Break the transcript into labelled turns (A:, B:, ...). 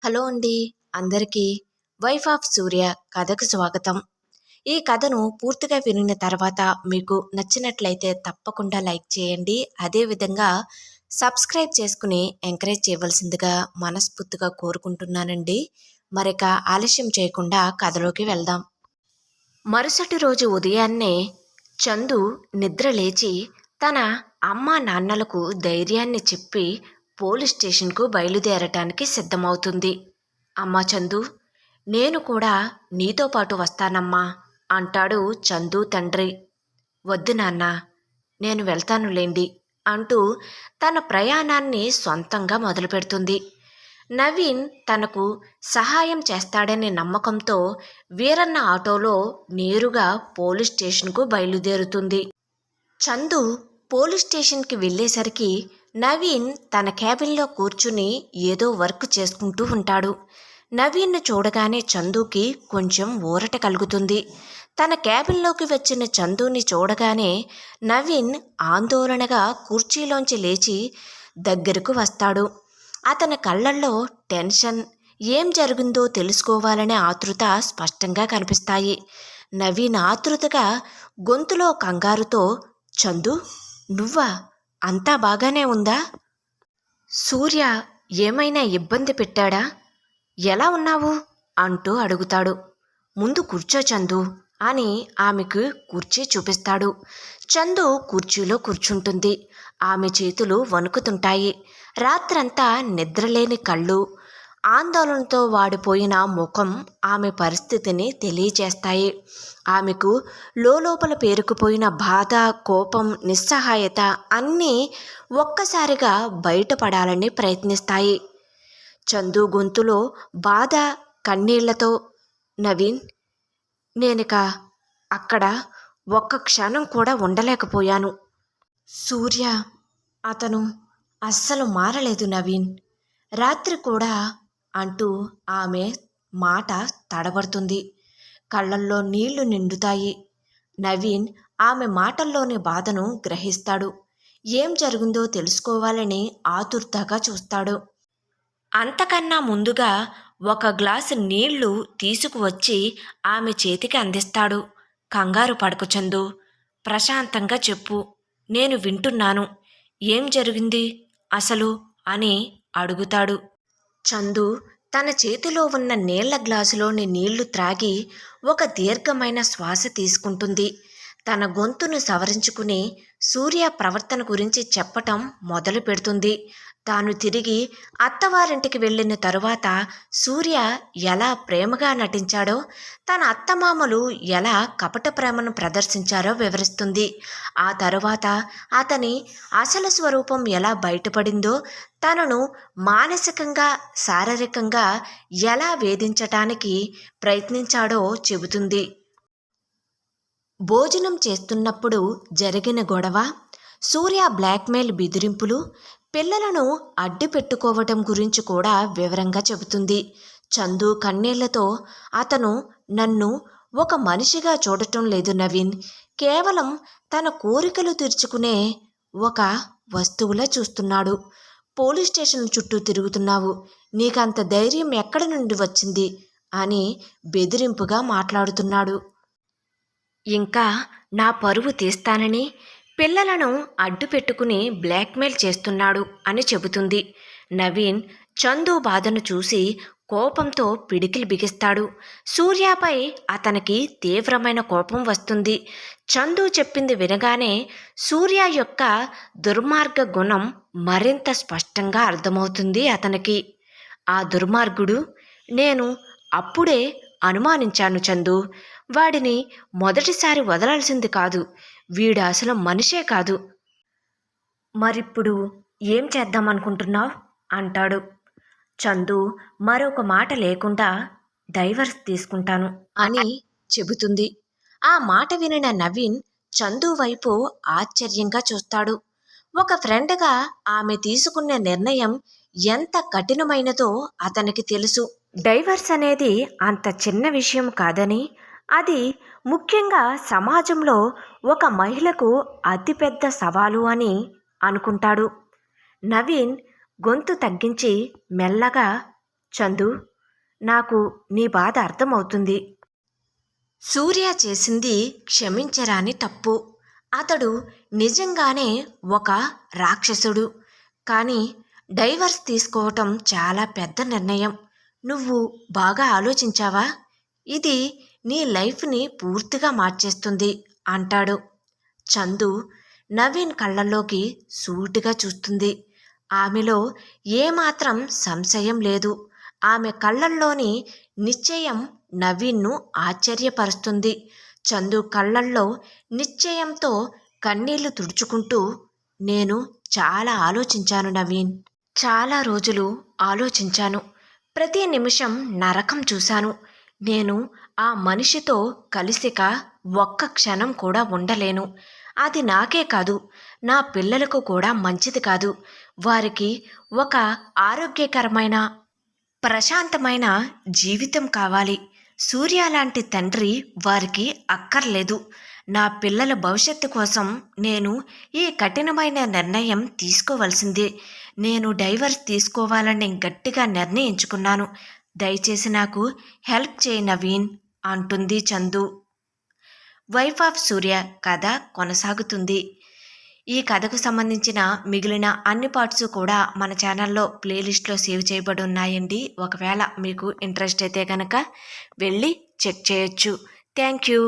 A: Hello అండి. అందరికీ 'wife of సూర్య' కథకు స్వాగతం. ఈ కథను పూర్తిగా వినిన తర్వాత మీకు నచ్చినట్లయితే తప్పకుండా లైక్ చేయండి. అదేవిధంగా సబ్స్క్రైబ్ చేసుకుని ఎంకరేజ్ చేయవలసిందిగా మనస్ఫూర్తిగా కోరుకుంటున్నానండి. మరిక ఆలస్యం చేయకుండా కథలోకి వెళ్దాం. మరుసటి రోజు ఉదయాన్నే చందు నిద్ర లేచి తన అమ్మా నాన్నలకు ధైర్యాన్ని చెప్పి పోలీస్ స్టేషన్కు బయలుదేరటానికి సిద్ధమవుతుంది. అమ్మా చందు, నేను కూడా నీతో పాటు వస్తానమ్మా అంటాడు చందు తండ్రి. వద్దు నాన్న, నేను వెళ్తానులేండి అంటూ తన ప్రయాణాన్ని సొంతంగా మొదలుపెడుతుంది. నవీన్ తనకు సహాయం చేస్తాడనే నమ్మకంతో వీరన్న ఆటోలో నేరుగా పోలీస్ స్టేషన్కు బయలుదేరుతుంది. చందు పోలీస్ స్టేషన్కి వెళ్ళేసరికి నవీన్ తన క్యాబిన్లో కూర్చుని ఏదో వర్క్ చేసుకుంటూ ఉంటాడు. నవీన్ను చూడగానే చందుకి కొంచెం ఊరట కలుగుతుంది. తన క్యాబిన్లోకి వచ్చిన చందుని చూడగానే నవీన్ ఆందోళనగా కుర్చీలోంచి లేచి దగ్గరకు వస్తాడు. అతని కళ్ళల్లో టెన్షన్, ఏం జరిగిందో తెలుసుకోవాలనే ఆతృత స్పష్టంగా కనిపిస్తాయి. నవీన్ ఆతృతగా గొంతులో కంగారుతో, చందు, నువ్వా? అంతా బాగానే ఉందా? సూర్య ఏమైనా ఇబ్బంది పెట్టాడా? ఎలా ఉన్నావు అంటూ అడుగుతాడు. ముందు కూర్చో చందు అని ఆమెకు కుర్చీ చూపిస్తాడు. చందు కుర్చీలో కూర్చుంటుంది. ఆమె చేతులు వణుకుతుంటాయి. రాత్రంతా నిద్రలేని కళ్ళు, ఆందోళనతో వాడిపోయిన ముఖం ఆమె పరిస్థితిని తెలియజేస్తాయి. ఆమెకు లోపల పేరుకుపోయిన బాధ, కోపం, నిస్సహాయత అన్నీ ఒక్కసారిగా బయటపడాలని ప్రయత్నిస్తాయి. చందు గొంతులో బాధ కన్నీళ్లతో, నవీన్, నేనిక అక్కడ ఒక్క క్షణం కూడా ఉండలేకపోయాను. సూర్య, అతను అస్సలు మారలేదు నవీన్, రాత్రి కూడా అంటూ ఆమె మాట తడబడుతుంది. కళ్ళల్లో నీళ్లు నిండుతాయి. నవీన్ ఆమె మాటల్లోని బాధను గ్రహిస్తాడు. ఏం జరిగిందో తెలుసుకోవాలని ఆతుర్తగా చూస్తాడు. అంతకన్నా ముందుగా ఒక గ్లాసు నీళ్లు తీసుకువచ్చి ఆమె చేతికి అందిస్తాడు. కంగారు పడకు చందు, ప్రశాంతంగా చెప్పు, నేను వింటున్నాను. ఏం జరిగింది అసలు అని అడుగుతాడు. చందు తన చేతిలో ఉన్న నీళ్ల గ్లాసులోని నీళ్లు త్రాగి ఒక దీర్ఘమైన శ్వాస తీసుకుంటుంది. తన గొంతును సవరించుకుని సూర్య ప్రవర్తన గురించి చెప్పటం మొదలు పెడుతుంది. తాను తిరిగి అత్తవారింటికి వెళ్ళిన తరువాత సూర్య ఎలా ప్రేమగా నటించాడో, తన అత్తమామలు ఎలా కపట ప్రేమను ప్రదర్శించారో వివరిస్తుంది. ఆ తరువాత అతని అసలు స్వరూపం ఎలా బయటపడిందో, తనను మానసికంగా, శారీరకంగా ఎలా వేధించటానికి ప్రయత్నించాడో చెబుతుంది. భోజనం చేస్తున్నప్పుడు జరిగిన గొడవ, సూర్య బ్లాక్మెయిల్, బెదిరింపులు, పిల్లలను అడ్డు పెట్టుకోవటం గురించి కూడా వివరంగా చెబుతుంది. చందు కన్నీళ్లతో, అతను నన్ను ఒక మనిషిగా చూడటం లేదు నవీన్, కేవలం తన కోరికలు తీర్చుకునే ఒక వస్తువులా చూస్తున్నాడు. పోలీస్ స్టేషన్ చుట్టూ తిరుగుతున్నావు, నీకంత ధైర్యం ఎక్కడి నుండి వచ్చింది అని బెదిరింపుగా మాట్లాడుతున్నాడు. ఇంకా నా పరువు తీస్తానని పిల్లలను అడ్డు పెట్టుకుని బ్లాక్మెయిల్ చేస్తున్నాడు అని చెబుతుంది. నవీన్ చందు బాధను చూసి కోపంతో పిడికిలు బిగిస్తాడు. సూర్యపై అతనికి తీవ్రమైన కోపం వస్తుంది. చందు చెప్పింది వినగానే సూర్య యొక్క దుర్మార్గ గుణం మరింత స్పష్టంగా అర్థమవుతుంది అతనికి. ఆ దుర్మార్గుడు నేను అప్పుడే అనుమానించాను చందు, వాడిని మొదటిసారి వదలాల్సింది కాదు, వీడు అసలు మనిషే కాదు. మరిప్పుడు ఏం చేద్దామనుకుంటున్నావు అంటాడు. చందు మరొక మాట లేకుండా డైవర్స్ తీసుకుంటాను అని చెబుతుంది. ఆ మాట వినిన నవీన్ చందు వైపు ఆశ్చర్యంగా చూస్తాడు. ఒక ఫ్రెండ్గా ఆమె తీసుకున్న నిర్ణయం ఎంత కఠినమైనదో అతనికి తెలుసు. డైవర్స్ అనేది అంత చిన్న విషయం కాదని, అది ముఖ్యంగా సమాజంలో ఒక మహిళకు అతిపెద్ద సవాలు అని అనుకుంటాడు. నవీన్ గొంతు తగ్గించి మెల్లగా, చందు, నాకు నీ బాధ అర్థమవుతుంది. సూర్య చేసింది క్షమించరాని తప్పు. అతడు నిజంగానే ఒక రాక్షసుడు. కానీ డైవర్స్ తీసుకోవటం చాలా పెద్ద నిర్ణయం. నువ్వు బాగా ఆలోచించావా? ఇది నీ లైఫ్ని పూర్తిగా మార్చేస్తుంది అంటాడు. చందు నవీన్ కళ్ళల్లోకి సూటిగా చూస్తుంది. ఆమెలో ఏమాత్రం సంశయం లేదు. ఆమె కళ్ళల్లోని నిశ్చయం నవీన్ను ఆశ్చర్యపరుస్తుంది. చందు కళ్ళల్లో నిశ్చయంతో కన్నీళ్లు తుడుచుకుంటూ, నేను చాలా ఆలోచించాను నవీన్. చాలా రోజులు ఆలోచించాను. ప్రతి నిమిషం నరకం చూశాను. నేను ఆ మనిషితో కలిసిక ఒక్క క్షణం కూడా ఉండలేను. అది నాకే కాదు, నా పిల్లలకు కూడా మంచిది కాదు. వారికి ఒక ఆరోగ్యకరమైన ప్రశాంతమైన జీవితం కావాలి. సూర్య లాంటి తండ్రి వారికి అక్కర్లేదు. నా పిల్లల భవిష్యత్తు కోసం నేను ఈ కఠినమైన నిర్ణయం తీసుకోవలసిందే. నేను డైవర్స్ తీసుకోవాలని గట్టిగా నిర్ణయించుకున్నాను. దయచేసి నాకు హెల్ప్ చేయి నవీన్ అంటుంది చందు. వైఫ్ ఆఫ్ సూర్య కథ కొనసాగుతుంది. ఈ కథకు సంబంధించిన మిగిలిన అన్ని పార్ట్స్ కూడా మన ఛానల్లో ప్లేలిస్ట్లో సేవ్ చేయబడి ఉన్నాయండి. ఒకవేళ మీకు ఇంట్రెస్ట్ అయితే కనుక వెళ్ళి చెక్ చేయొచ్చు. Thank you.